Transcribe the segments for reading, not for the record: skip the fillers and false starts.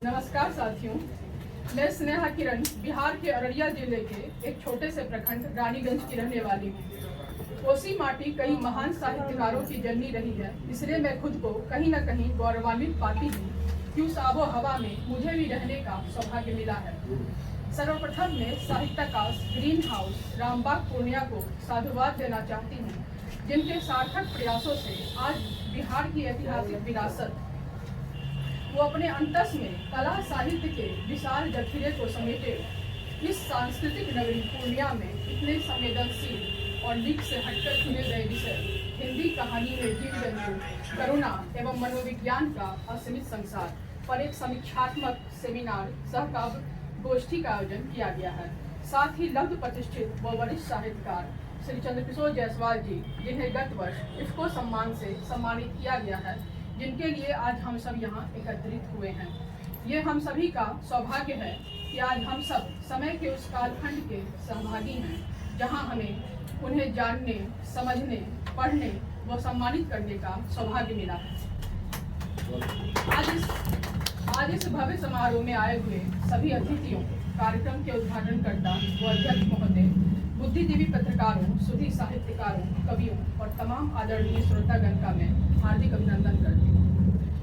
नमस्कार साथियों, मैं स्नेहा किरण बिहार के अररिया जिले के एक छोटे से प्रखंड रानीगंज की रहने वाली हूँ। कोसी माटी कई महान साहित्यकारों की जननी रही है, इसलिए मैं खुद को कहीं न कहीं गौरवान्वित पाती हूँ कि उस आबो हवा में मुझे भी रहने का सौभाग्य मिला है। सर्वप्रथम मैं साहित्यकार ग्रीन हाउस रामबाग पूर्णिया को साधुवाद देना चाहती हूँ, जिनके सार्थक प्रयासों से आज बिहार की ऐतिहासिक विरासत वो अपने अंतस में कला साहित्य के विशाल जखीरे को समेटे इस सांस्कृतिक नगरी पूर्णिया में इतने संवेदनशील और लीक से हटकर चुने गए विषय हिंदी कहानी में जीव जंतु, करुणा एवं मनोविज्ञान का असीमित संसार पर एक समीक्षात्मक सेमिनार सह काव्य गोष्ठी का आयोजन किया गया है। साथ ही लब्ध प्रतिष्ठित व वरिष्ठ साहित्यकार श्री चंद्रकिशोर जायसवाल जी, जिन्हें गत वर्ष इफ्को सम्मान से सम्मानित किया गया है, जिनके लिए आज हम सब यहाँ एकत्रित हुए हैं। ये हम सभी का सौभाग्य है कि आज हम सब समय के उस कालखंड के सहभागी हैं जहाँ हमें उन्हें जानने, समझने, पढ़ने व सम्मानित करने का सौभाग्य मिला है। आज इस भव्य समारोह में आए हुए सभी अतिथियों, कार्यक्रम के उद्घाटनकर्ता व अध्यक्ष महोदय, बुद्धिजीवी पत्रकारों, सुधी साहित्यकारों, कवियों और तमाम आदरणीय श्रोतागण का मैं हार्दिक अभिनंदन करती हूँ।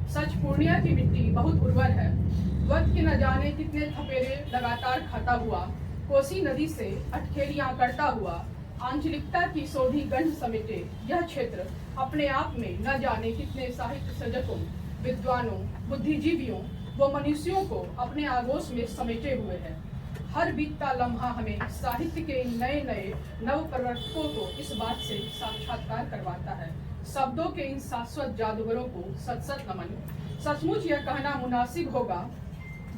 सच पूर्णिया की मिट्टी बहुत उर्वर है। वक्त के न जाने कितने थपेरे लगातार खाता हुआ, कोसी नदी से अटखेलियां करता हुआ, आंचलिकता की सोधी गंध समेटे यह क्षेत्र अपने आप में न जाने कितने साहित्य सृजकों, विद्वानों, बुद्धिजीवियों व मनुष्यों को अपने आगोश में समेटे हुए है। हर बीतता लम्हा हमें साहित्य के इन नए नए नव प्रवर्तकों को इस बात से साक्षात्कार करवाता है। शब्दों के इन शाश्वत जादूगरों को सत सत नमन। सचमुच यह कहना मुनासिब होगा,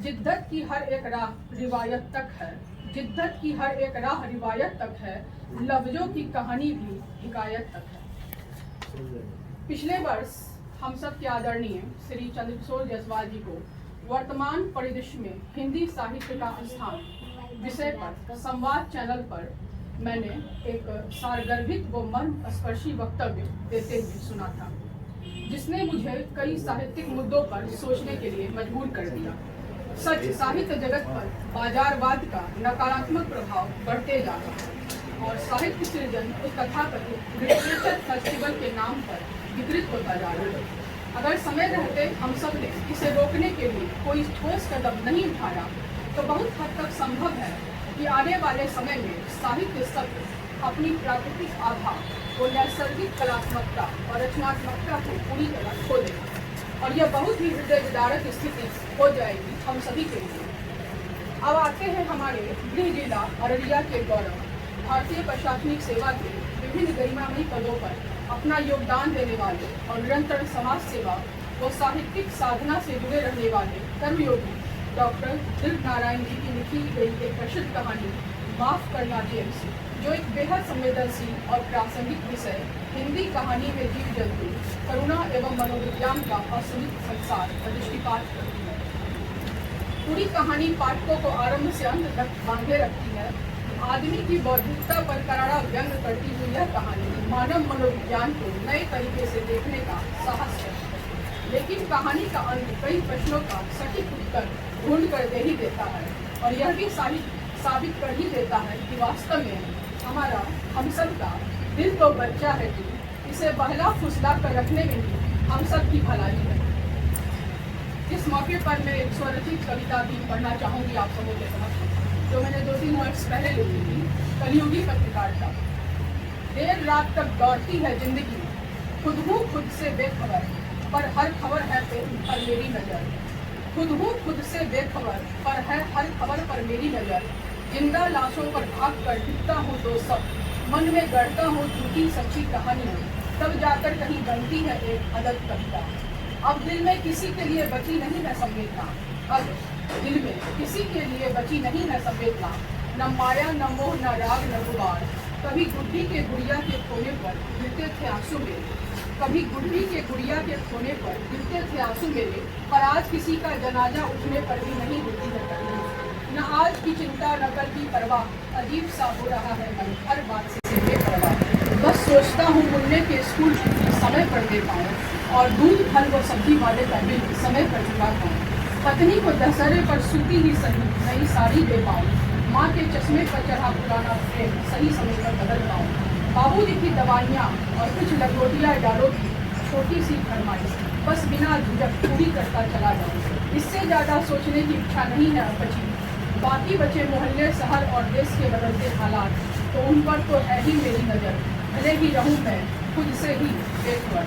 जिद्दत की हर एक राह रिवायत तक है, जिद्दत की हर एक राह रिवायत तक है, लफ्जों की कहानी भी हिकायत तक है। पिछले वर्ष हम सब के आदरणीय श्री चंद्रकिशोर जायसवाल जी को वर्तमान परिदृश्य में हिंदी साहित्य का स्थान विषय पर संवाद चैनल पर मैंने एक सारगर्भित व मन स्पर्शी वक्तव्य देते हुए सुना था, जिसने मुझे कई साहित्यिक मुद्दों पर सोचने के लिए मजबूर कर दिया। सच साहित्य जगत पर बाजारवाद का नकारात्मक प्रभाव बढ़ते जा रहा है और साहित्य सृजन उस तथाकथित लिटरेचर फेस्टिवल के नाम पर विकृत होता जा रहा है। अगर समय रहते हम सब ने इसे रोकने के लिए कोई ठोस कदम नहीं उठाया तो बहुत हद तक संभव है कि आने वाले समय में साहित्य शब्द अपनी प्राकृतिक आभा और नैसर्गिक कलात्मकता और रचनात्मकता को पूरी तरह खो देगा और यह बहुत ही हृदय विदारक स्थिति हो जाएगी हम सभी के लिए। अब आते हैं हमारे गृह जिला अररिया के गौरव, भारतीय प्रशासनिक सेवा के विभिन्न गरिमामयी पदों पर अपना योगदान देने वाले और निरंतर समाज सेवा व साहित्यिक साधना से जुड़े रहने वाले कर्मयोगी डॉक्टर दिलीप नारायण जी की लिखी गई एक प्रसिद्ध कहानी माफ करना जेम्स, जो एक बेहद संवेदनशील और प्रासंगिक विषय हिंदी कहानी में जीव जंतु, करुणा एवं मनोविज्ञान का असीमित संसार का दृष्टिपात करती है। पूरी कहानी पाठकों को आरंभ से अंत तक बांधे रखती है। आदमी की बौद्धिकता पर करारा व्यंग करती हुई यह कहानी मानव मनोविज्ञान को नए तरीके से देखने का साहस है, लेकिन कहानी का अंत कई प्रश्नों का सटीक उत्तर ढूंढ कर दे ही देता है और यह भी साबित कर ही देता है कि वास्तव में हमारा हम सब का दिल तो बच्चा है कि इसे बहला फुसला कर रखने में ही हम सब की भलाई है। इस मौके पर मैं एक स्वरचित कविता भी पढ़ना चाहूँगी आप सबों के समक्ष, जो मैंने 2-3 वर्ष पहले लिखी थी। कलयुगी पत्रकारिता। देर रात तक दौड़ती है जिंदगी, खुद हूँ खुद से बेखबर, पर हर खबर है पर मेरी नजर। खुद हूँ खुद से बेखबर, पर है हर खबर पर मेरी नजर। जिंदा लाशों पर भाग कर दिखता हूँ तो सब, मन में गढ़ता हूँ झूठी सच्ची कहानियाँ, तब जाकर कहीं बनती है एक अदद कविता। अब दिल में किसी के लिए बची नहीं है संवेदना, अब दिल में किसी के लिए बची नहीं है संवेदना। न माया न मोह न राग न गुबार, कभी गुड्डी के गुड़िया के खोने पर गिरते थे आंसू मेरे, कभी गुड्डी के गुड़िया के खोने पर गिरते थे आंसू मेरे, पर आज किसी का जनाजा उठने पर भी नहीं होती है करनी। न आज की चिंता न कल की परवाह, अजीब सा हो रहा है मन हर बात से बेपरवाह। बस सोचता हूँ मुन्ने के स्कूल की समय पर दे पाऊँ और दूध फल व सब्जी वाले का बिल समय पर चुका पाऊँ। पत्नी को दशहरे पर सूती ही सही नई साड़ी दे पाऊँ, माँ के चश्मे पर चढ़ा पुराना प्रेम सही समय पर बदल पाऊँ, बाबूजी की दवाइयाँ और कुछ लंगोटियाँ डालो की छोटी सी फरमाइश बस बिना झिझक पूरी करता चला जाऊँ। इससे ज़्यादा सोचने की इच्छा नहीं है अब बची। बाकी बचे मोहल्ले, शहर और देश के बदलते हालात, तो उन पर तो है ही मेरी नज़र, भले ही रहूँ मैं खुद से ही बेखबर।